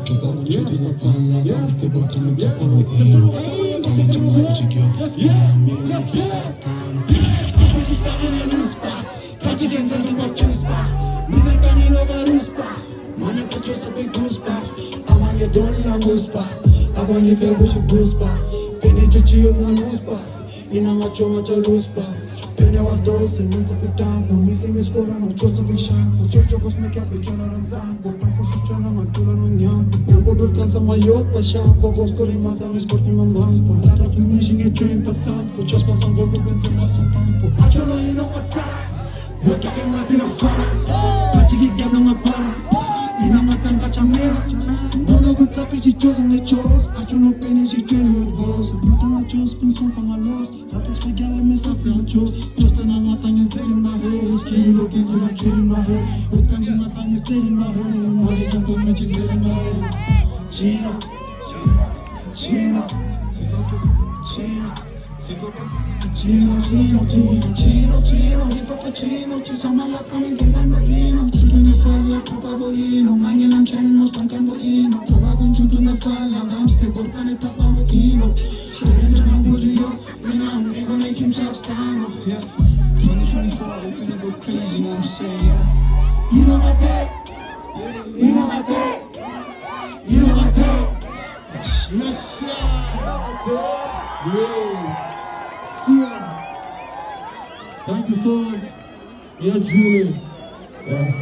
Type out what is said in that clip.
Tobacco changes the fun, I don't think we're coming to follow you. Coming to my magic, yeah, me when it feels as time. Somebody fucking a loose bar, catch again, something about juice bar. Music and you know the loose bar. Money got just a big goose bar. I'm on your door, I'm loose bar. I want you feel with your goose bar. Finish your chill, I'm loose bar. In a macho, macho loose bar. Penny was those and went to be down. When we see me score, I'm just to be shampoo. Church of us make up a journal and zambo. Don't push a journal, I'm too long young. Go to cancel my yoke, but shampoo. Was calling my son, is calling my mom. That I'm finishing a train, but sample. Just pass on, go to bed, some pass on pampo. Actually, you know what time? You're talking like in a fire. Catching it down on my bar. In a matan, catch a meal. No, no, but tap is chosen the chores. I don't know, penny, she train you it goes. You don't want to spin some from my loss. That is my gal, I miss something on chose. Just an amatan is in my head. Skin looking to my kid in my head. What comes in my tongue is dead in my head. Money don't go much is in my head. Chino, Chino, Chino. Chino, Chino, Chino, Chino, Chino, hip hop Chino, ci siamo alla cami del bambolino, giunto ne falla, tuo boino, magni l'ancelmo, stanca il boino, trova congiunto ne falla, damste, porcane tappa boino, Renja non così io, mi non nego nei kim sa stanno, yeah, 2024, we finna go crazy, you know what I'm saying, yeah, you know my day, you know my day, you know my day, yes, yeah. Thank you so much. Yeah, Julie. Yes,